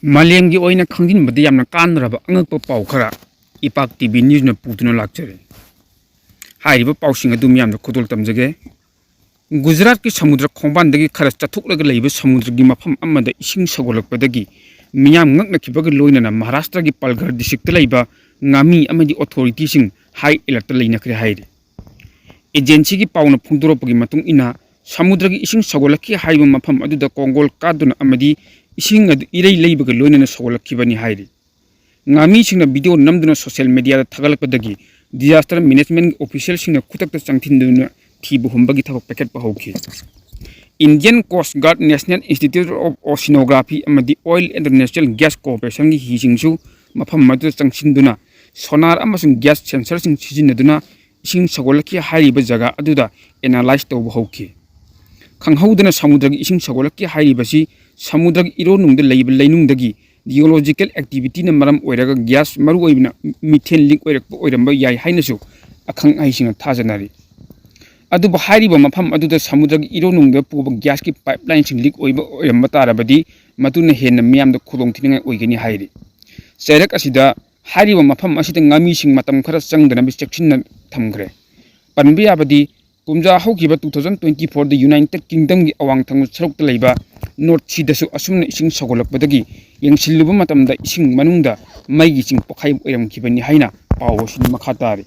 Malemgi oina khangin badi yamna kanraba angakpa paw khara ipak TV news na putuna lakchare hairiba pawsing adu miyamna khudol tamjage Gujarat ki samudra khongban dagi khara chathuk leiba samudra gi mafam amada ising sagolakpadagi miyam ngakna khibag loinana Maharashtra gi Palghar district leiba ngami amadi authority sing high alert leina khre hairi agency gi pawna phungdoropagi matung ina samudra gi ising sagolaki haiba mafam aduda kongol kaduna amadi ising adu irei leibaga loinana sagolakibani hairi ngami singna video namduna social media da thagalakpadagi disaster management official singna khutakta changthinduna thibu humbagi thak packet pa hoki Indian Coast Guard National Institute of Oceanography amadi Oil and Natural Gas Corporation gi hisingsu mafam madu changsinduna sonar amasung gas sensor sing sijinaduna ising sagolaki hairiba jaga aduda analyze tawba hoki khanghaudana samudra gi ising sagolaki hairibasi samudra gi ironung de leiba leinungdagi geological activity na maram oiraga gas maru oibna methane leak oirakpa oiramba yai hainasu akhang aisinga thajanari adu bahari ba mafam adu da samudra gi ironung da puba gas ki pipeline sing leak oiba oiramba tarabadi matuna henna miyam da khudong thininga oigani hairi serak asida hari ba mafam asida ngami sing matam khara changdana bi chekchinna thamgre panbi abadi kumja hokiba 2024 da United Kingdom gi awang thangu saruk ta leiba North Sea dasu asumna ising sagolakpadagi yengsilluba matamda ising manungda maigi sing pokhai oiramkhibani haina pawosin makhatari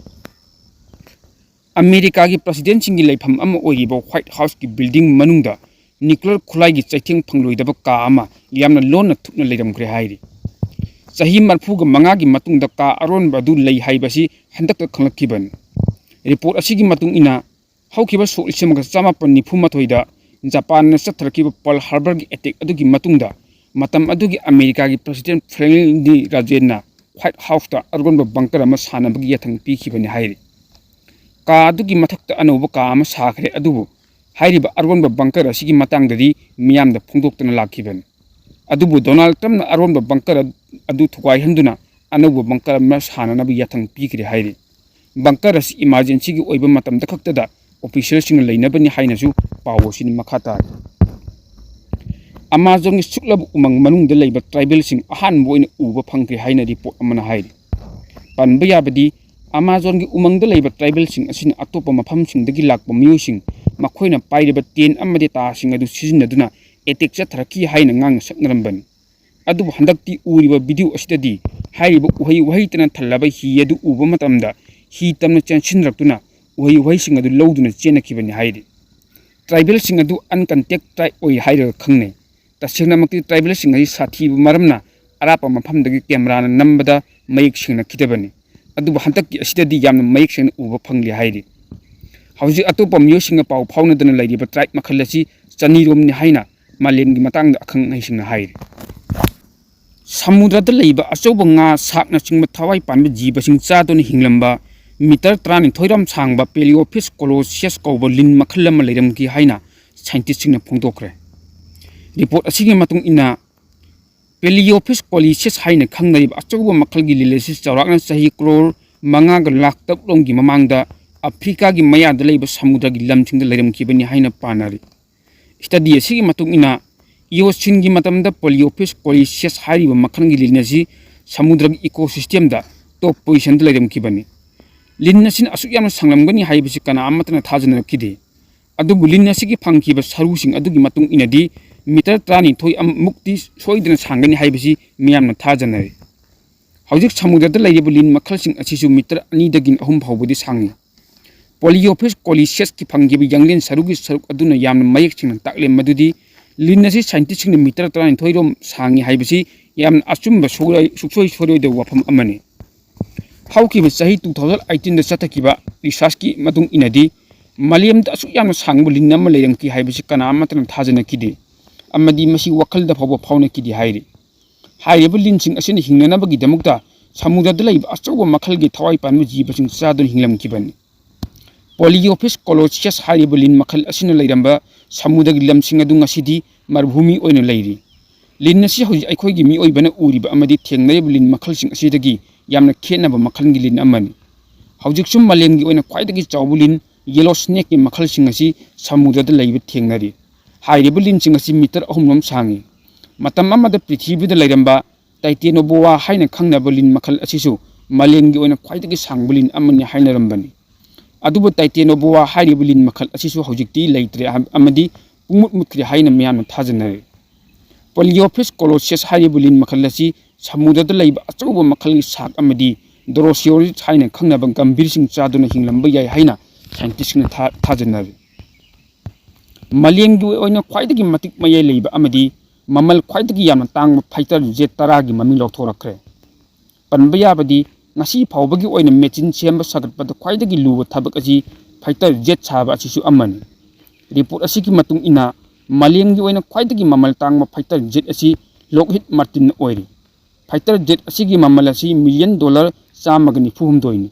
America gi president singi leifam ama oiriba White House gi building manungda nuclear khulai gi chaitheng phangloidaba ka ama yamna lonna thukna leiramkhre hairi sahi marfu ga manga gi matungda ka aron badu lei haibasi handakta khanglakkiban report asigi matung ina haukiba solisemaga chamapan nifumatoida Japan na sathrakiba Pearl Harbor gi attack adugi matungda matam adugi America gi president Franklin D. Roosevelt White House ta argonba bunker ama sanabagi yathang pikhibani hairi ka adugi mathakta anoba ka ama sakhre adubu hairiba argonba bunker asigi matangdadi miyamda phungdoktana lakhiban adubu Donald Trump na argonba bunker adu thukai handuna anoba bunker ama sananabi yathang pikhre hairi bunker as emergency gi oiba matamda khaktada official sing leinabani hainasu pawosin makhata Amazon gi suklab umang manung de leiba tribal sing ahan boina uba phangkri haina report amana hairi panba yabadi Amazon gi umang de leiba tribal sing asin atopa mafam sing dagi lakpa miyosing makhoina pairiba ten amade ta sing adu sizinaduna attack chathraki haina ngang saknaramban adu handakti uriba video asidadi hairiba uhai tana thallaba hi adu uba matamda hi tamna chansinraktuna uhai sing adu lowduna chenakibani hairi tribal sing adu uncontact tribe oi haira khangne tasingna makti tribal sing ai sathi maramna arapa mafamdagi camera na nambada mayik singna kitabani adu hantakki asidadi yamna mayik sing uba phangli hairi hauji atopa myo singa paw phawna dana lairiba tribe makhalasi chanirom ni haina malemgi matangda akhang ai singna hairi samudra da leiba achoba nga sakna singma thawai panba jiba sing chadoni hinglamba meter trani thoiram sangba Paleofish colossus kawba lin makhalama leiramki haina scientist singna phongdokre report asigi matung ina Paleofish colossus haina khangnaiba achoba makhalgi lilesis chawrakna sahi crore manga ga lakh taplonggi mamangda Africa gi mayada leiba samudra gi lamthingda leiramki bani haina panari study asigi matung ina Eocene gi matamda Paleofish colossus hariba makhalgi linasi samudra gi ecosystem da top position da leiramki bani Linnasin asuk yamna sanglamgani haibasi kana amatna thajana kide adubu linnasigi phangkiba sarusing adugi matung inadi meter trani thoi mukti soidna sangani haibasi miyamna thajana hojik samudra lairebu lin makhalsing asisu meter ani dagin ahum phawbudi sangi Paleofish colossus ki phangkiba yanglin sarugi saruk aduna yamna mayek singna takle madudi linnasi scientist singna meter trani thoirom sangi haibasi yamna asumba suksoi soroi de wafam amani Haukiba sahi 2018 da chatakiba research ki matung inadi Maliam da asuk yamna sangbu linnama leirangki haibasi kana amatna thajana kide amadi masi wakal da phawba phawna kidi hairi hairiba linsing asina hingnanabagi damukta samudra da leiba achoba makhalgi thawai panmu jibasing chadon hinglamkibani Paleofish colossus hairiba lin makhal asina leiramba samudra gi lamsing adu ngasidi marbhumi oina leiri linnasi hoji aikhoigi mi oibana uriba amadi thengnaiba lin makhalsing asidagi yamna khenaba makhalngi lin amani haujiksum malemgi oina khwaidagi chawbulin yellow snake ki makhalsing asi samudra da leiba thengnari hairiba linsing asi meter ahumlom sangi matam amada prithibida lairamba Titanoboa haina khangnaba lin makhal asisu malemgi oina khwaidagi sangbulin amani hainarambani adubu Titanoboa hairibu lin makhal asisu hojikti leitre amadi pumut mutri haina miyamna thajanare Poliophis colossus hairibu lin makhal asi samudada laiba achauba makhalgi sak amadi Drosiorid haina khangnaba gambir sing chaduna hinglamba yai haina scientist na thajanare malemgi oina khwaidagi matik mayai leiba amadi mamal khwaidagi yamna tangba fighter jet 10 gi mami lawthorakre panba yabadi ngasi phawbagi oina machine semba sagatpada khwaidagi luba thabak asi fighter jet chaba asisu amani report asiki matung ina malemgi oina khwaidagi mamal tangba fighter jet asi Lockheed Martin oiri fighter jet asigi mamal asi $1 million chamagani fuhumdoini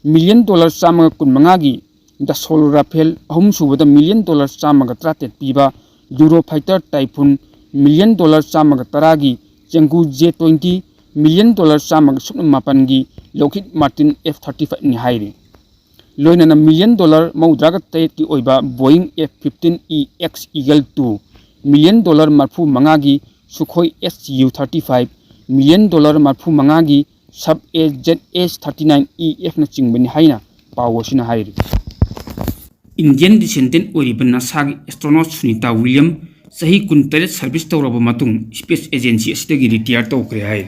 $1 million chamaga kunmanga gi Dassault Rafale ahum subada $1 million chamaga 13 piba Eurofighter Typhoon $1 million chamaga 10 gi Chengdu J-20 $1 million chamaga 18 gi Lockheed Martin F-35 ni hairi loinana $1 million maudraga tait ki oiba Boeing F-15EX Eagle 2 $1 million marfu manga gi Sukhoi Su-35 $1 million marfu manga gi Sub AZS-39EF na chingbani haina pawosina hairi Indian descendant oiriba NASA gi astronaut Sunita Williams sahi 19 service tawraba matung space agency asidagi retire tawkre hai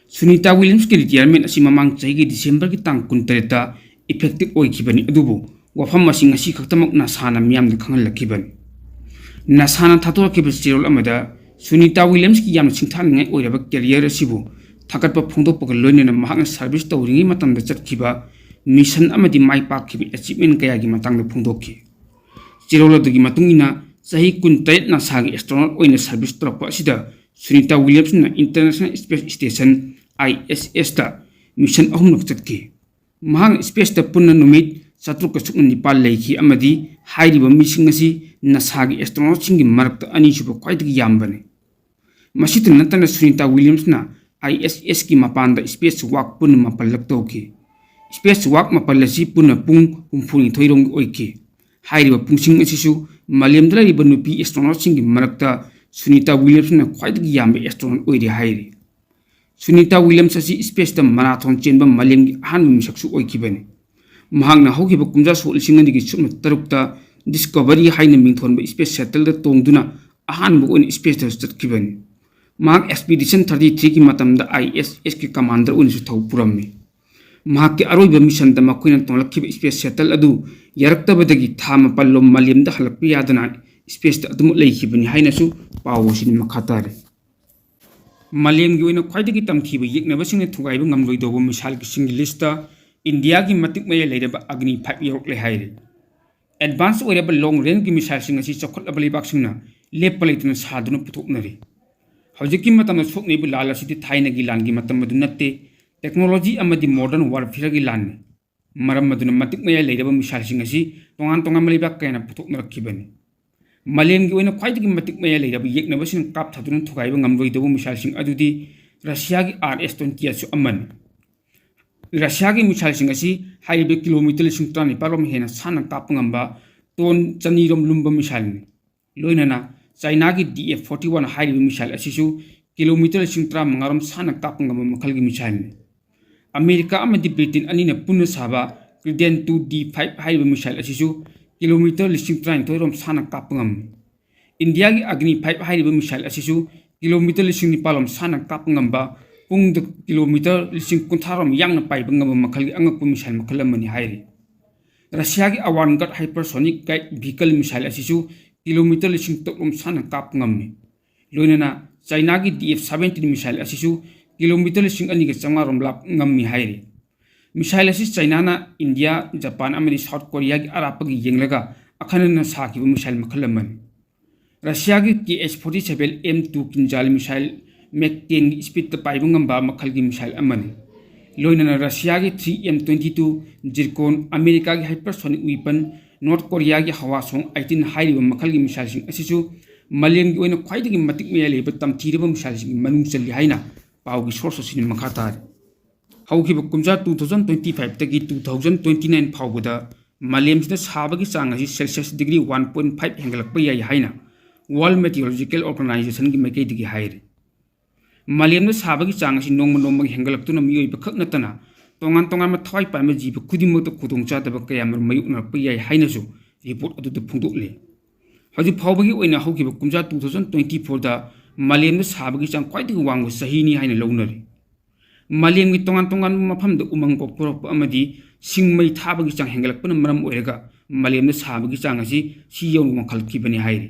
Sunita Williams ki retirement asi mamang sahi gi December ki tang 19 ta effective oikibani adubu wafam masing asi khaktamak NASA na miyam da khangal lakibani NASA na thator ki bestirol amada Sunita Williams ki yam singthan ngai oiraba career asibu thakatpa phongdokpa loinena mahakna service tawringi matamda chatkiba mission amadi mai pakkibi achievement kaya gi matangda phongdokki Chiroladagi matungina sahi 19 NASA gi astronaut oina service tawpa asida Sunita Williams na International Space Station ISS ta mission ahum nak chatki mahang space ta punna numit satruk ka sukun nipal leiki amadi hairiba mission asi NASA gi astronaut singi marakta ani suba khwaidagi yambane masita natana Sunita Williams na ISS ki mapanda space walk punna mapallak tawki space walk mapallasi punna pung humphuni thoirong oiki hairiba pungsing asisu malemdra riba nupi astronaut singi marakta Sunita Williams na khwaidagi yambe astronaut oiri hairi Sunita Williams asi space ta marathon chenba malemgi ahanbu misaksu oikibani mahangna hokiba kumja sol singani gi sumna tarukta discovery haina mingthonba space shuttle da tongduna ahanbu on space ta chatkibani mahak expedition 33 ki matamda ISS ki commander unisu thau purammi mahak ki aroiba mission da makoina tonglakhiba space shuttle adu yaraktabadagi thama pallom malemda halakpi yadana space ta adum leikibani haina su pawosini makhatare malemgi oina khwaidagi tamthiba yeknabasingna thugaiba ngamloidobo misal ki singi lista India ki matik maya leiraba Agni 5 yorokle haire advance oiraba long range ki misal singa si chokholaba leibak-singna leppa leitana saduna puthoknari hojiki matamna sokneibu lala siti thaina gi lan gi matam madu natte technology amadi modern warfare gi lan maram maduna matik maya leiraba misal singa si tongan tongan leibak kaina puthoknarakibani Malem gi oina khwaidagi matik maya leiraba yeknabasin kap thaduna thugaiba ngamloidobo misal sing adudi Russia gi RS-20 asu aman Russia gi misal sing asi haibe kilometer 3 parom hena sana kapngamba ton chanirom lumba misal ni loinana China gi DF-41 haibe misal asisu kilometer 3 mangarom sana kapngamba makhal gi misal ni America amadi Britain anina punna saba Trident 2D5 haibe misal asisu kilometer 3 toirom sana kapngam India gi Agni 5 haibe misal asisu kilometer 9 palom sana kapngamba pung de kilometer 10 yang pai bangam makhal gi angak misal makhalamani hairi Russia gi Avangard hypersonic guide vehicle misal asisu kilometer 10 sana kapngam ni loinana China gi DF-17 misal asisu kilometer 2 ga changarom lap ngam mi hairi misal asis China na India Japan amadi South Korea gi arapagi yenglaga akhanana sakiba misal makhalamani Russia gi TH-47 M2 kinjal misal Mach 10 speed ta paibungamba makhal gi misal amani loinana Russia gi 3M22 Zircon America gi hypersonic weapon North Korea gi Hwasong 18 haiba makhal gi misal sing asisu malem gi oina khwaidagi matik meya leba tamthiraba misal sing manung chali haina pawgi source sin makhatar haukiba kumja 2025 tagi 2029 phawbada malem sida sabagi chang asi Celsius degree 1.5 hengalakpa yai haina World Meteorological Organization की मैकैदगी हाइरे मालेमदा साबगी चांग असि नोंम नोंम हेंगलक्तुना मियोइब खक नतना तोंगान तोंगान थवाई पाइम जीव खुदिमक खुदोंग चादब कया मायुकनरप याय हाइनसु report अदुद फोंदोकले हजि फावबगी ओइना हौकिब कुमजा 2024 दा मालेमदा साबगी चांग ख्वाइदगी वांग सहीनी हाइना लौनरे मालेमगी तोंगान तोंगान मफमद उमंग कोक्तोरप अमदी सिंगमई थाबगी चांग हेंगलक्पन मरम ओइरगा मालेमदा साबगी चांग असि सि यौन वंखलकिबनि हाइरे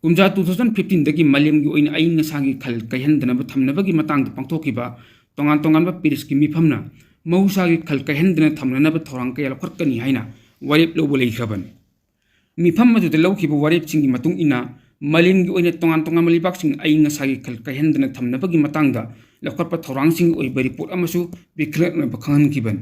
कुमजा 2015 दगी मालेमगी ओइना अइंग सागी खल कयहंदनब थमनबगी मतंग पांथोकिबा तोंगान तोंगान पेरिस की मिफमना मौसागी खल कयहंदन थमननब थौरांग कया लखरकनी हाइना वारेप लौब लेखरबन मिफम मदुद लौखिब वारेप सिंगी मतुंग इना मालेमगी ओइना तोंगान तोंगान मलिबाक सिंग अइंग सागी खल कयहंदन थमनबगी मतंगदा लखरप थौरांग सिंग ओइबा रिपोर्ट अमसु बिखलनब खंगनकिबन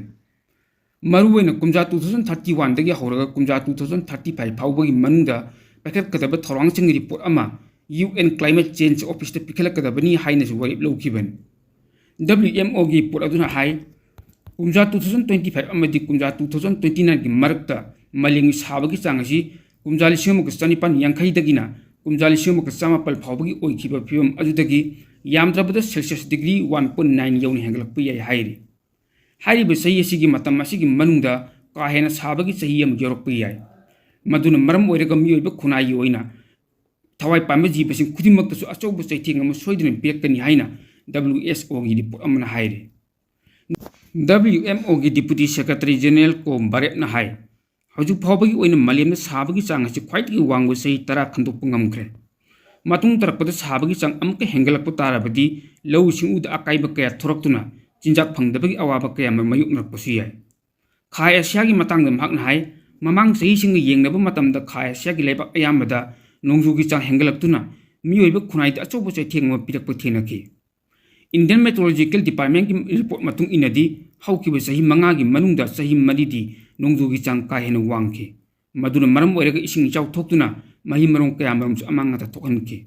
मरुवैना कुमजा 2031 दगी हौरगा कुमजा 2035 फावबगी मनुंगदा पैखलकदब थौरांग सिंग रिपोर्ट अमा UN क्लाइमेट चेंज ऑफिस द पिखलकदबनी हाइनसु वारेप लौखिबन WMO की पोट अदुना हाई कुमजा 2025 अमदी कुमजा 2029 की मरकता मालेमगी साबगी चांग असि कुमजा 1950 कुमजा 1950 फावबगी ओइखिबा फिवम अदुदगी यामद्रबद सेल्सियस डिग्री 1.9 यौन हेंगलक्प याय हाइरि हाइरिबा सही असिगी मतम असिगी मनुंगदा का हेना साबगी सही अम यौरक्प याय मदुना मरम ओइरगा मियोइबा खुनाई ओइना थवाई पाइम जीबसिंग खुदिमक्तसु अचौब चैथिंग अम सोइदुना पिरक्कनी हाइना WSO की रिपोर्ट अमना हाइरे WMO की डिप्यूटी सेक्रेटरी जनरल कोम बारेपना हाई हजु फावबगी ओइना मालेमदा साबगी चांग असि ख्वाइदगी वांगबा सही 10 खंदोकप ngamkhre matung tarakpada sabagi chang amka hengalakpa tarabadi lau singud akaiba kaya thoraktuna chinjak phangdabagi awaba kaya mayuknarpasu yai khai asiagi matangda mahakna hai mamang sahi singa yengnaba matamda khai asiagi leibak ayamada nongjugi chang hengalaktuna miyoiba khunaida achobo chai thengma pirakpa thenaki Indian Meteorological Department की report मतुंग इनदी हौकिबा सही मंगा की मनुंगदा सही मरिदी नोंगजुगी चांग का हेन वांगखि मदुना मरम ओइरगा इसिंग इचाव थोक्तुना मही मरों कया मरमसु अमांगता थोकहनखि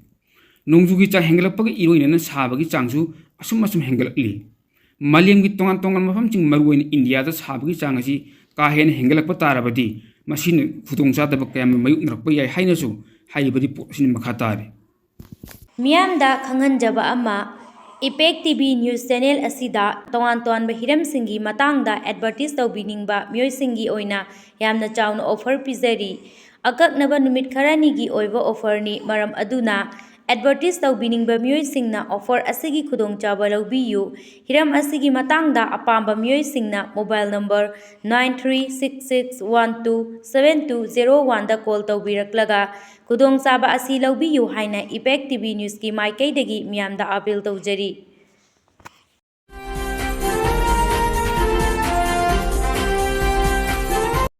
नोंगजुगी चांग हेंगलक्पगा इरोइनना साबगी चांगसु असुम असुम हेंगलक्ली मालेमगी तोंगान तोंगान मफमसिंग मरुओइन इंडियादा साबगी चांग असि का हेन हेंगलक्पा ताराबदी मसिन खुदोंचादबा कया मायुकनरक्पा याय हाइनसु हाइबा रिपोर्ट सिन मखा तारे मियामदा खंगनजबा अमा इपेक टीवी न्यूज़ चैनल असिदा तोंगान तोंगानबा हिरमसिंगी मतांगदा एडवर्टाइज तौबिनिंगबा मियोइसिंगी ओइना यामना चाउना ऑफर पिजरी अकक्नबा नुमित खरानिगी ओइबा ऑफरनी मरम अदुना एडवर्टाइज तौबिनिंगबा मियोइसिंगना ऑफर असिगी खुदोंचाबा लौबियु हिरम असिगी मतांगदा अपाम्बा मियोइसिंगना मोबाइल नंबर 9366127201 दा कॉल तौबिरक्लगा खुदोंचाबा असि लौबियु हाइना इपेक टीवी न्यूज़ की माइकैदगी मियामदा अपील तौजरी।